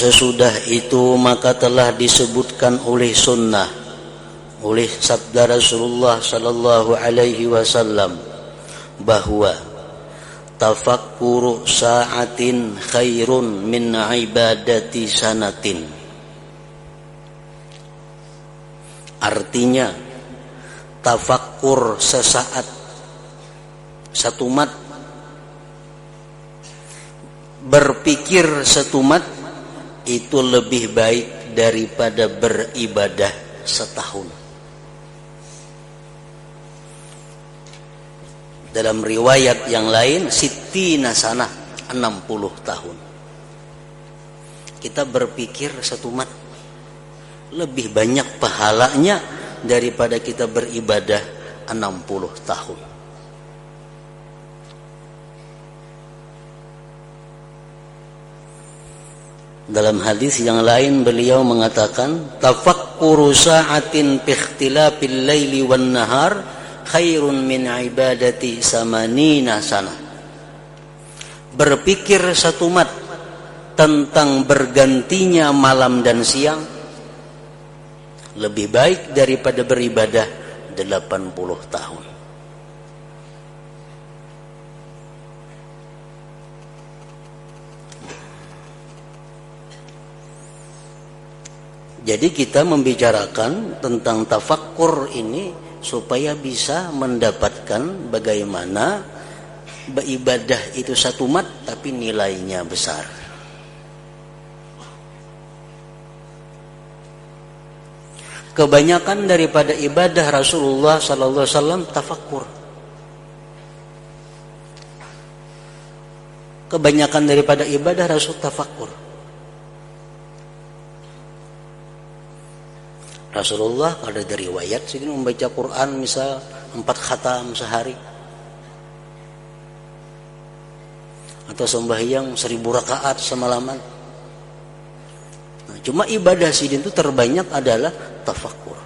sesudah itu maka telah disebutkan oleh sunnah, oleh sabda Rasulullah sallallahu alaihi wasallam bahwa tafakkuru sa'atin khairun min ibadati sanatin. Artinya tafakkur sesaat, satu mat, berpikir satu mat itu lebih baik daripada beribadah setahun. Dalam riwayat yang lain sittina sanah, 60 tahun. Kita berpikir satu mat lebih banyak pahalanya daripada kita beribadah 60 tahun. Dalam hadis yang lain beliau mengatakan tafakkuru sa'atin bi ikhtilafil laili wan nahar khairun min ibadati samanina sanah. Berpikir satu mat tentang bergantinya malam dan siang lebih baik daripada beribadah 80 tahun. Jadi kita membicarakan tentang tafakkur ini supaya bisa mendapatkan bagaimana beribadah itu satu mat tapi nilainya besar. Kebanyakan daripada ibadah Rasulullah sallallahu alaihi wasallam tafakkur. Kebanyakan daripada ibadah Rasul tafakkur. Rasulullah ada dari riwayat segini membaca Quran misal 4 khatam sehari, atau sembahyang 1000 rakaat semalaman. Nah, cuma ibadah sidin itu terbanyak adalah tafakkur.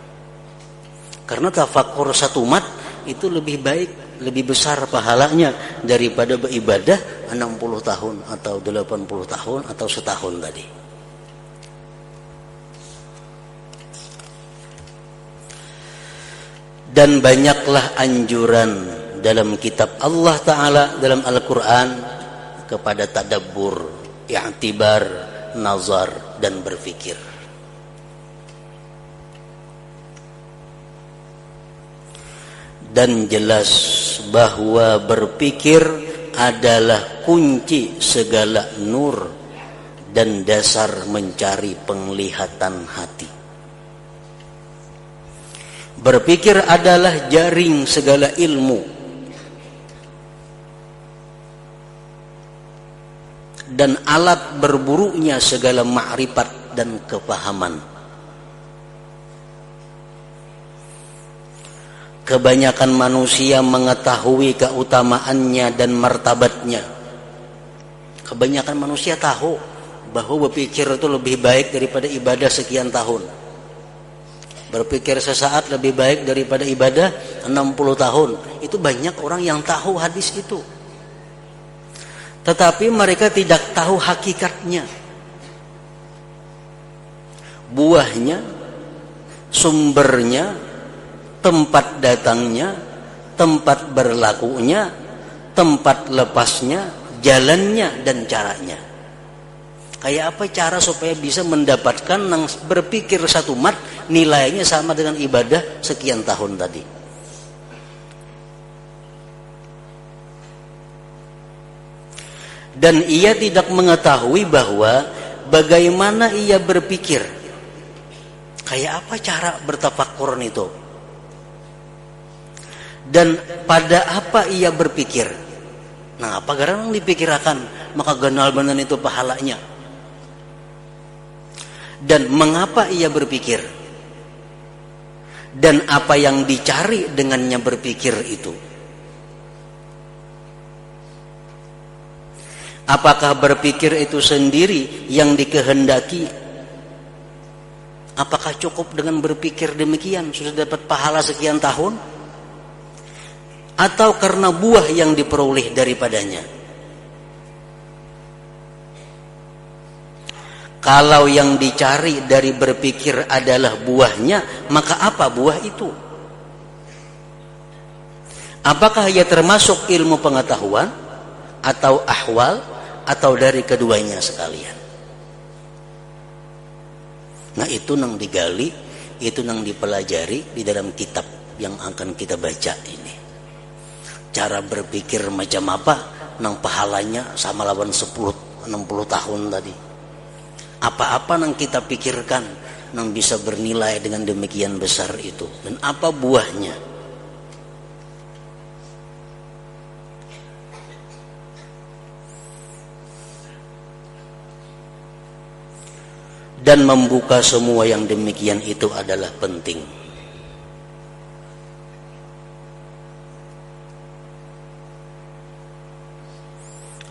Karena tafakkur satu mat itu lebih baik, lebih besar pahalanya daripada beribadah 60 tahun atau 80 tahun atau setahun tadi. Dan banyaklah anjuran dalam kitab Allah Ta'ala, dalam Al-Quran, kepada tadabbur, i'tibar, nazar, dan berfikir. Dan jelas bahwa berpikir adalah kunci segala nur dan dasar mencari penglihatan hati. Berpikir adalah jaring segala ilmu dan alat berburunya segala ma'rifat dan kepahaman. Kebanyakan manusia mengetahui keutamaannya dan martabatnya. Kebanyakan manusia tahu bahwa berpikir itu lebih baik daripada ibadah sekian tahun. Berpikir sesaat lebih baik daripada ibadah 60 tahun. Itu banyak orang yang tahu hadis itu. Tetapi mereka tidak tahu hakikatnya. Buahnya, sumbernya, tempat datangnya, tempat berlakunya, tempat lepasnya, jalannya, dan caranya. Kayak apa cara supaya bisa mendapatkan berpikir satu mat nilainya sama dengan ibadah sekian tahun tadi. Dan ia tidak mengetahui bahwa bagaimana ia berpikir. Kayak apa cara bertafakkur itu? Dan pada apa ia berpikir? Nah, apa garang dipikirakan maka ganal benar itu pahalanya. Dan mengapa ia berpikir? Dan apa yang dicari dengannya berpikir itu? Apakah berpikir itu sendiri yang dikehendaki? Apakah cukup dengan berpikir demikian sudah dapat pahala sekian tahun? Atau karena buah yang diperoleh daripadanya? Kalau yang dicari dari berpikir adalah buahnya, maka apa buah itu? Apakah ia termasuk ilmu pengetahuan atau ahwal atau dari keduanya sekalian? Nah, itu nang digali, itu nang dipelajari di dalam kitab yang akan kita baca ini. Cara berpikir macam apa nang pahalanya sama lawan 60 tahun tadi. Apa-apa nang kita pikirkan nang bisa bernilai dengan demikian besar itu, dan apa buahnya? Dan membuka semua yang demikian itu adalah penting.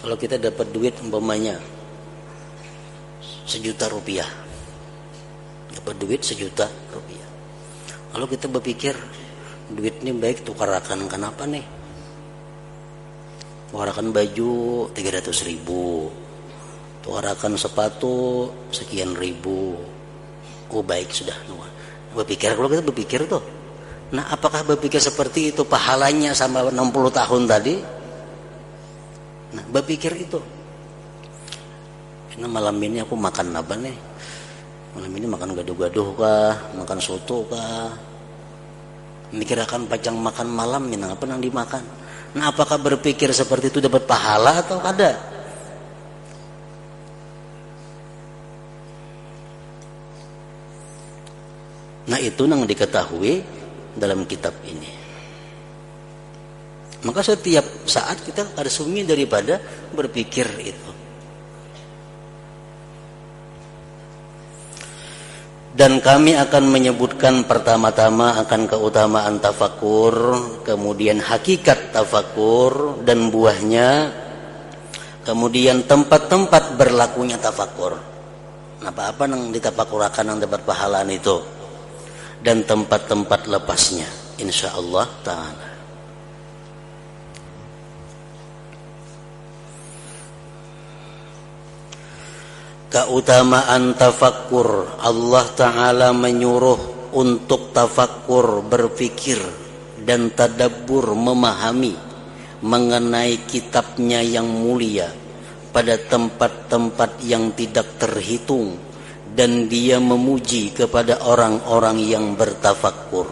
Kalau kita dapat duit umpamanya 1 juta rupiah, dapat duit 1 juta rupiah, lalu kita berpikir duit ini baik tukarakan kenapa nih? Tukarakan baju 300.000, tukarakan sepatu sekian ribu. Oh baik sudah. Berpikir, kalau kita berpikir tuh, nah apakah berpikir seperti itu pahalanya sama 60 tahun tadi? Nah berpikir itu, karena malam ini aku makan apa nih? Malam ini makan gaduh-gaduh kah? Makan soto kah? Mikirkan pajang makan malam ini apa yang dimakan? Nah apakah berpikir seperti itu dapat pahala atau kada? Nah itu yang diketahui dalam kitab ini. Maka setiap saat kita harus sumi daripada berpikir itu. Dan kami akan menyebutkan pertama-tama akan keutamaan tafakur, kemudian hakikat tafakur dan buahnya, kemudian tempat-tempat berlakunya tafakur. Apa-apa yang ditafakurakan yang dapat pahalaan itu, dan tempat-tempat lepasnya, insyaallah ta'ala. Keutamaan tafakkur, Allah Ta'ala menyuruh untuk tafakkur, berpikir dan tadabbur, memahami mengenai kitabnya yang mulia pada tempat-tempat yang tidak terhitung, dan dia memuji kepada orang-orang yang bertafakkur.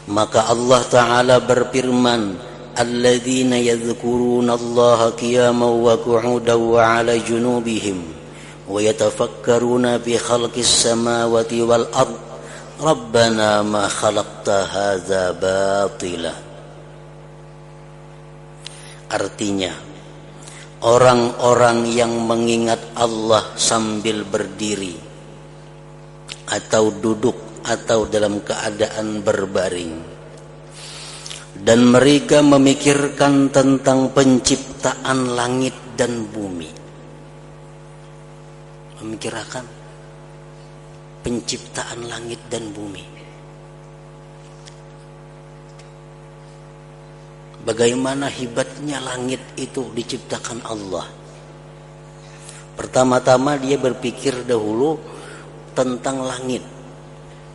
Maka Allah Ta'ala berfirman, alladzina yadhkuruna Allah qiyaman wa qu'udan wa 'ala junubihim wa yatafakkaruna fi khalqis samawati wal ard rabbana ma khalaqta hadza batila. Artinya, orang-orang yang mengingat Allah sambil berdiri atau duduk atau dalam keadaan berbaring, dan mereka memikirkan tentang penciptaan langit dan bumi. Memikirkan penciptaan langit dan bumi. Bagaimana hebatnya langit itu diciptakan Allah. Pertama-tama dia berpikir dahulu tentang langit.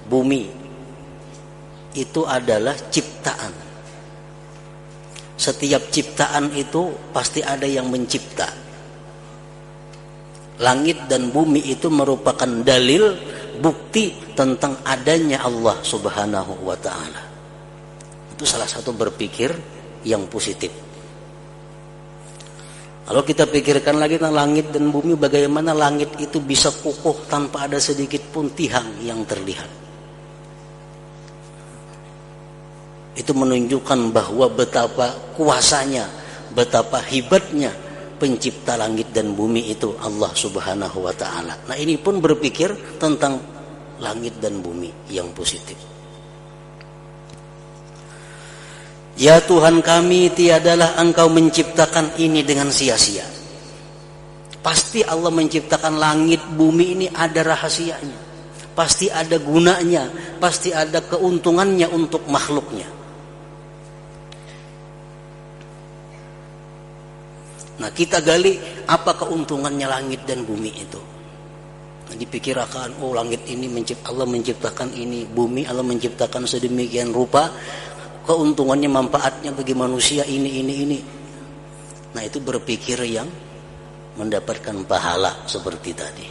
Bumi itu adalah ciptaan. Setiap ciptaan itu pasti ada yang mencipta. Langit dan bumi itu merupakan dalil, bukti tentang adanya Allah Subhanahu wa ta'ala. Itu salah satu berpikir yang positif. Kalau kita pikirkan lagi tentang langit dan bumi, bagaimana langit itu bisa kokoh tanpa ada sedikit pun tiang yang terlihat. Itu menunjukkan bahwa betapa kuasanya, betapa hebatnya pencipta langit dan bumi itu Allah Subhanahu wa ta'ala. Nah ini pun berpikir tentang langit dan bumi yang positif. Ya Tuhan kami, tiadalah Engkau menciptakan ini dengan sia-sia. Pasti Allah menciptakan langit bumi ini ada rahasianya, pasti ada gunanya, pasti ada keuntungannya untuk makhluknya. Nah, kita gali apa keuntungannya langit dan bumi itu. Nah, dipikirkan, oh langit ini Allah menciptakan ini, bumi Allah menciptakan sedemikian rupa, keuntungannya, manfaatnya bagi manusia ini. Nah, itu berpikir yang mendapatkan pahala seperti tadi.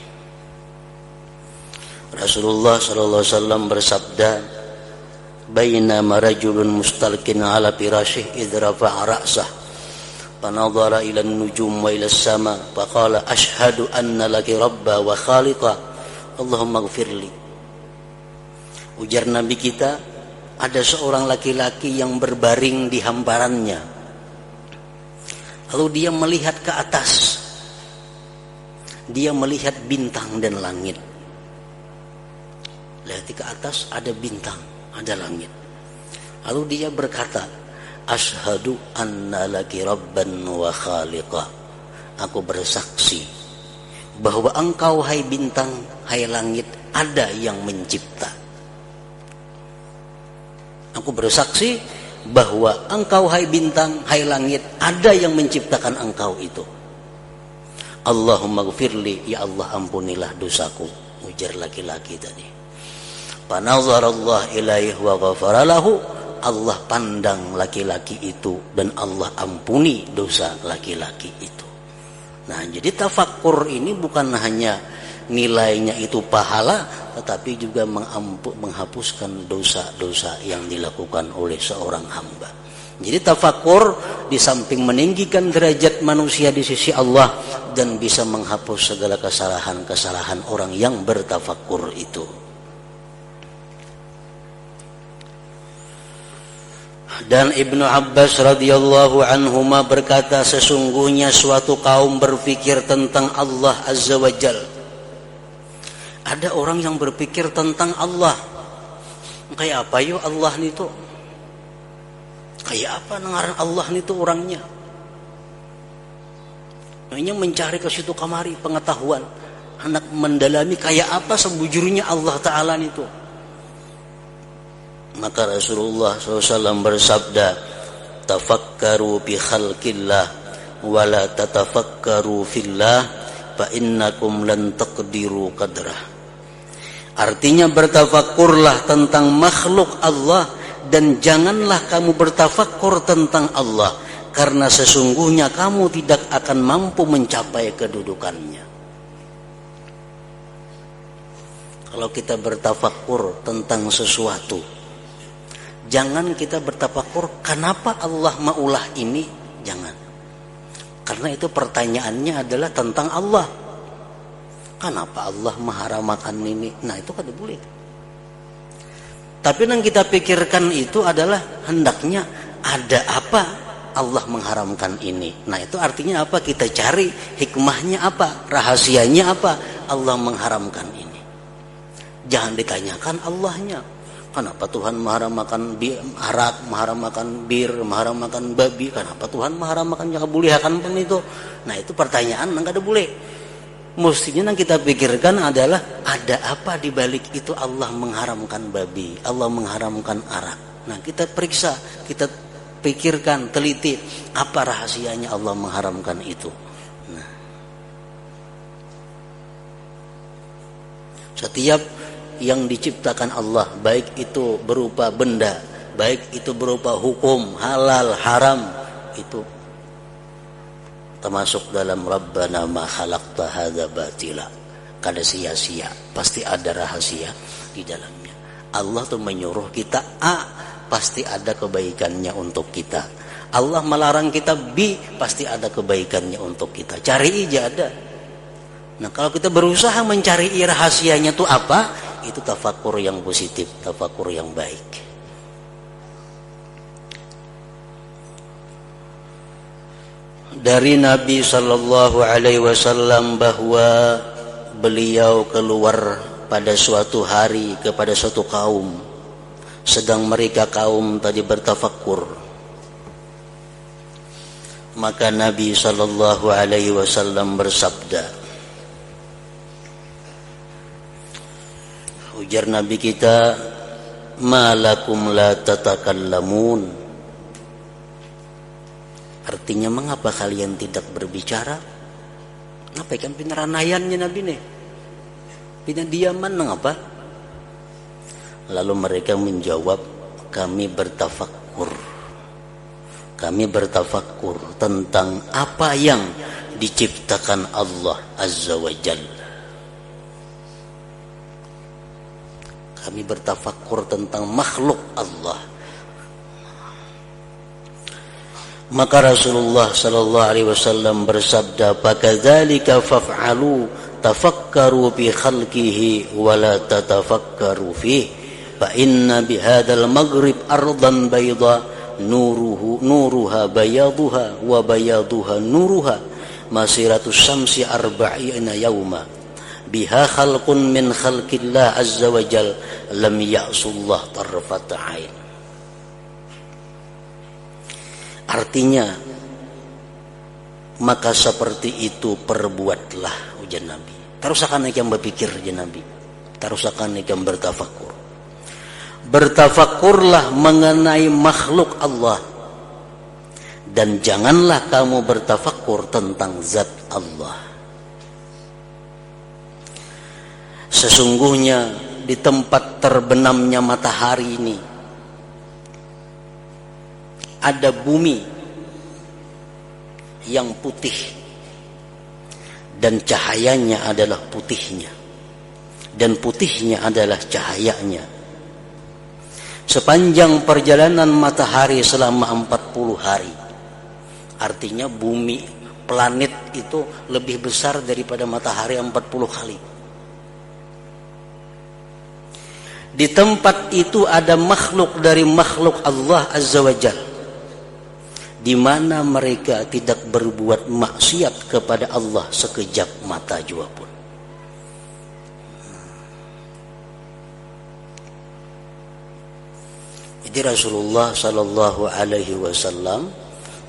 Rasulullah sallallahu alaihi wasallam bersabda, "Bainama rajulun mustalqin ala firashih idh rafa'a ra'sah fanadhara ila an-nujum wa ila as-sama faqala ashhadu anna laki rabba wa khaliqa Allahumma ighfirli." Ujar Nabi kita, ada seorang laki-laki yang berbaring di hamparannya. Lalu dia melihat ke atas. Dia melihat bintang dan langit. Lihat ke atas ada bintang, ada langit. Lalu dia berkata, "Asyhadu anna laki rabban wa khaliqa." Aku bersaksi bahwa engkau hai bintang, hai langit, ada yang mencipta. Aku bersaksi bahwa engkau hai bintang, hai langit, ada yang menciptakan engkau itu. Allahumma gfirli, ya Allah ampunilah dosaku, ujar laki-laki tadi. Panazarallah ilaih wa ghafaralahu, Allah pandang laki-laki itu dan Allah ampuni dosa laki-laki itu. Nah, jadi tafakkur ini bukan hanya nilainya itu pahala, tetapi juga menghapuskan dosa-dosa yang dilakukan oleh seorang hamba. Jadi tafakkur di samping meninggikan derajat manusia di sisi Allah dan bisa menghapus segala kesalahan-kesalahan orang yang bertafakkur itu. Dan Ibnu Abbas radhiyallahu anhuma berkata, sesungguhnya suatu kaum berpikir tentang Allah Azza wa Jal. Ada orang yang berpikir tentang Allah. Kayak apa yo Allah itu? Kayak apa ngaran Allah itu orangnya? Hanya mencari ke situ kamari pengetahuan, hendak mendalami kayak apa sebujurnya Allah Ta'ala itu. Maka Rasulullah SAW bersabda, tafakkaru bi khalqillah wa la tatafakkaru fillah fa innakum lan taqdiru qadrah. Artinya bertafakkurlah tentang makhluk Allah dan janganlah kamu bertafakkur tentang Allah, karena sesungguhnya kamu tidak akan mampu mencapai kedudukannya. Kalau kita bertafakkur tentang sesuatu, jangan kita bertafakkur kenapa Allah maulah ini, jangan. Karena itu pertanyaannya adalah tentang Allah. Kenapa Allah mengharamkan ini? Nah, itu kan boleh. Tapi yang kita pikirkan itu adalah hendaknya ada apa Allah mengharamkan ini. Nah, itu artinya apa? Kita cari hikmahnya apa, rahasianya apa Allah mengharamkan ini. Jangan ditanyakan Allahnya. Kenapa Tuhan mengharamkan arak, mengharamkan bir, mengharamkan babi? Kenapa Tuhan mengharamkan yang kebulihakan pun itu? Nah, itu pertanyaan enggak ada boleh. Mestinya yang kita pikirkan adalah ada apa di balik itu Allah mengharamkan babi, Allah mengharamkan arak. Nah, kita periksa, kita pikirkan, teliti apa rahasianya Allah mengharamkan itu. Nah, setiap yang diciptakan Allah, baik itu berupa benda, baik itu berupa hukum, halal, haram, itu termasuk dalam Rabbana ma khalaqta hadza batila. Kada sia-sia, pasti ada rahasia di dalamnya. Allah tuh menyuruh kita A, pasti ada kebaikannya untuk kita. Allah melarang kita B, pasti ada kebaikannya untuk kita. Cari aja ada. Nah, kalau kita berusaha mencari rahasianya itu apa? Itu tafakkur yang positif, tafakkur yang baik. Dari Nabi sallallahu alaihi wasallam bahwa beliau keluar pada suatu hari kepada suatu kaum, sedang mereka kaum tadi bertafakkur. Maka Nabi sallallahu alaihi wasallam bersabda, ujar Nabi kita, "Ma lakum la tatakallamun?" Artinya mengapa kalian tidak berbicara? Apa ikan pinaranayannya Nabi nih? Pina diaman mengapa? Lalu mereka menjawab, kami bertafakkur. Kami bertafakkur tentang apa yang diciptakan Allah Azza wa Jalla. Kami bertafakkur tentang makhluk Allah. Maka Rasulullah sallallahu alaihi wasallam bersabda, "Fakadzalika faf'alu, tafakkaru bi khalqihi wa la tatafakkaru fihi, fa inna bihadzal maghrib ardan bayda nuruha bayaduha wa bayaduha nuruha masiratus syamsi arba'ina yauma biha khalqun min khalqillah azza wa jal lam ya'sullah tarfata ain." Artinya, maka seperti itu perbuatlah, ujar Nabi. Tarusakan ikam berpikir, ujar Nabi. Tarusakan ikam bertafakur. Bertafakurlah mengenai makhluk Allah. Dan janganlah kamu bertafakur tentang zat Allah. Sesungguhnya di tempat terbenamnya matahari ini ada bumi yang putih dan cahayanya adalah putihnya dan putihnya adalah cahayanya. Sepanjang perjalanan matahari selama 40 hari. Artinya bumi, planet itu lebih besar daripada matahari 40 kali. Di tempat itu ada makhluk dari makhluk Allah Azza wa Jalla, di mana mereka tidak berbuat maksiat kepada Allah sekejap mata jua pun. Jadi Rasulullah sallallahu alaihi wasallam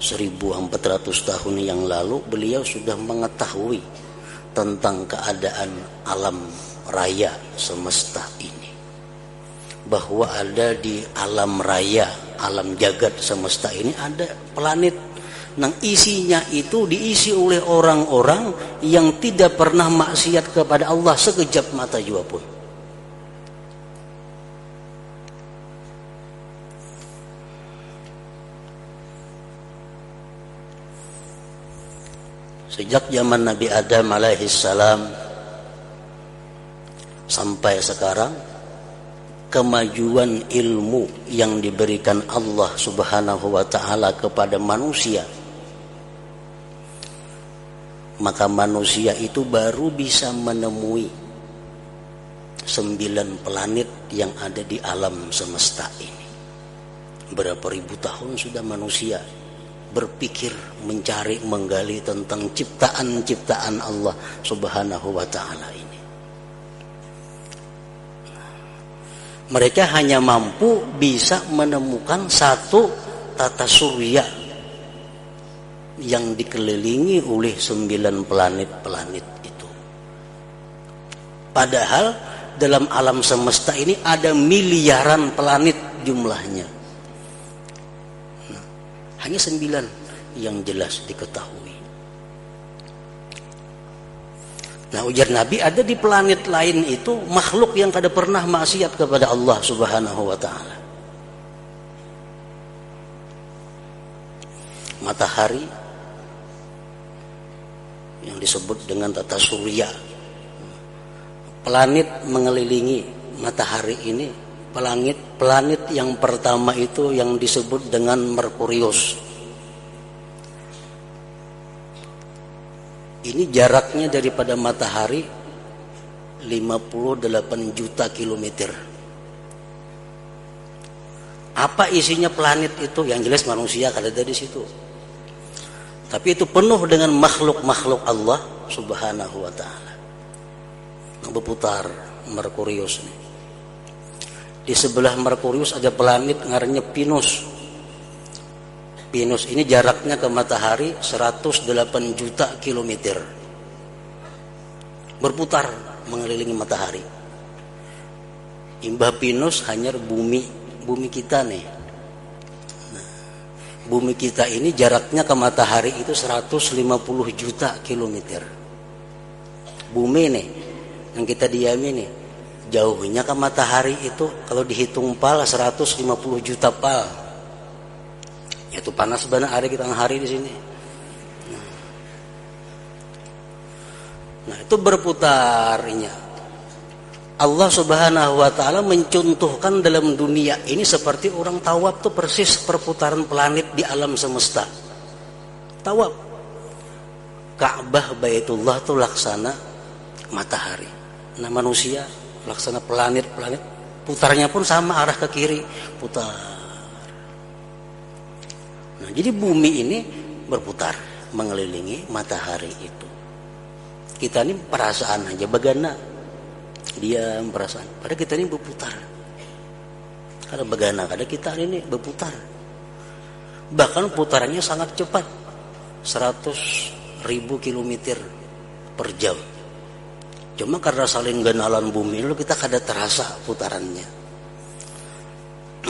1400 tahun yang lalu beliau sudah mengetahui tentang keadaan alam raya semesta ini, bahwa ada di alam raya, alam jagat semesta ini ada planet yang isinya itu diisi oleh orang-orang yang tidak pernah maksiat kepada Allah sekejap mata jua pun. Sejak zaman Nabi Adam alaihissalam sampai sekarang, kemajuan ilmu yang diberikan Allah subhanahu wa ta'ala kepada manusia, maka manusia itu baru bisa menemui 9 planet yang ada di alam semesta ini. Berapa ribu tahun sudah manusia berpikir, mencari, menggali tentang ciptaan-ciptaan Allah subhanahu wa ta'ala ini. Mereka hanya mampu bisa menemukan satu tata surya yang dikelilingi oleh 9 planet-planet itu. Padahal dalam alam semesta ini ada miliaran planet jumlahnya. Hanya 9 yang jelas diketahui. Nah, ujar Nabi, ada di planet lain itu makhluk yang kada pernah maksiat kepada Allah subhanahu wa ta'ala. Matahari yang disebut dengan tata surya, planet mengelilingi matahari ini. Planet yang pertama itu yang disebut dengan Merkurius. Ini jaraknya daripada matahari 58 juta kilometer. Apa isinya planet itu? Yang jelas manusia kada ada di situ. Tapi itu penuh dengan makhluk-makhluk Allah subhanahu wa ta'ala yang berputar. Merkurius ini. Di sebelah Merkurius ada planet ngarannya Venus. Venus ini jaraknya ke matahari 108 juta kilometer. Berputar mengelilingi matahari. Imbah Venus hanya bumi kita nih. Nah, Bumi kita ini jaraknya ke matahari itu 150 juta kilometer. Bumi nih yang kita diami nih, jauhnya ke matahari itu kalau dihitung pal 150 juta pal. Itu panas banget hari kita hari di sini. Nah, itu berputarnya. Allah Subhanahu wa taala mencontohkan dalam dunia ini seperti orang tawaf tuh persis perputaran planet di alam semesta. Tawaf. Ka'bah Baitullah tuh laksana matahari. Nah, manusia laksana planet-planet, putarnya pun sama arah ke kiri, putar. Nah, jadi bumi ini berputar mengelilingi matahari itu. Kita ini perasaan aja bagana dia perasaan. Pada kita ini berputar. Karena bagana, kada kita ini berputar. Bahkan putarannya sangat cepat. 100.000 kilometer per jam. Cuma karena saling genalan bumi lalu kita kada terasa putarannya.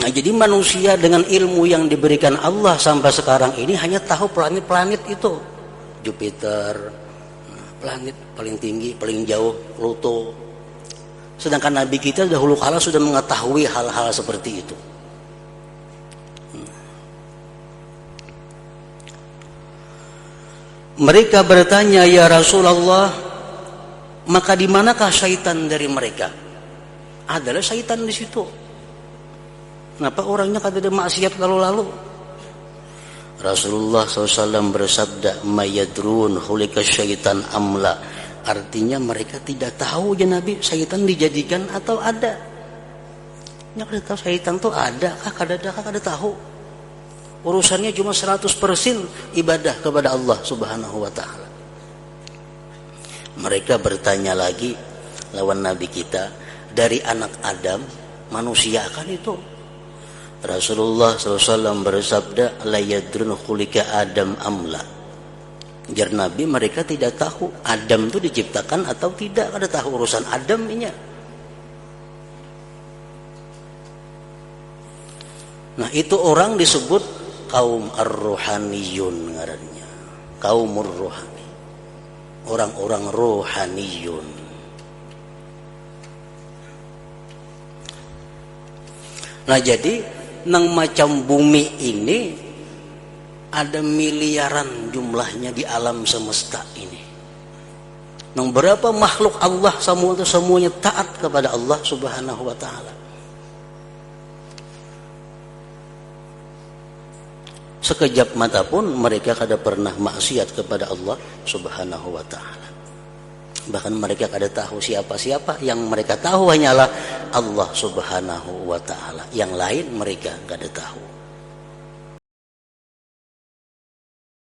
Nah, jadi manusia dengan ilmu yang diberikan Allah sampai sekarang ini hanya tahu planet-planet itu. Jupiter, planet paling tinggi, paling jauh, Pluto. Sedangkan Nabi kita dahulu kala sudah mengetahui hal-hal seperti itu. Mereka bertanya, ya Rasulullah, maka di manakah syaitan dari mereka? Adalah syaitan di situ. Kenapa orangnya kada ada maksiat lalu-lalu? Rasulullah SAW bersabda, mayadrun hulika syaitan amla. Artinya mereka tidak tahu ya Nabi, syaitan dijadikan atau ada. Ya kada tahu syaitan tuh ada kah kada tahu. Urusannya cuma 100% ibadah kepada Allah Subhanahu wa taala. Mereka bertanya lagi lawan Nabi kita, dari anak Adam manusia kan itu. Rasulullah SAW bersabda, la yadrun khulika Adam amla. Jar Nabi, mereka tidak tahu Adam itu diciptakan atau tidak, kada tahu urusan Adam ini. Nah, itu orang disebut kaum ar-ruhaniyun ngarannya. Kaumur ruhani. Orang-orang ruhaniyun. Nah, jadi nang macam bumi ini ada miliaran jumlahnya di alam semesta ini. Nang berapa makhluk Allah semuanya taat kepada Allah Subhanahu wa taala. Sekejap mata pun mereka kada pernah maksiat kepada Allah Subhanahu wa taala. Bahkan mereka kada tahu siapa-siapa, yang mereka tahu hanyalah Allah Subhanahu wa taala. Yang lain mereka kada tahu.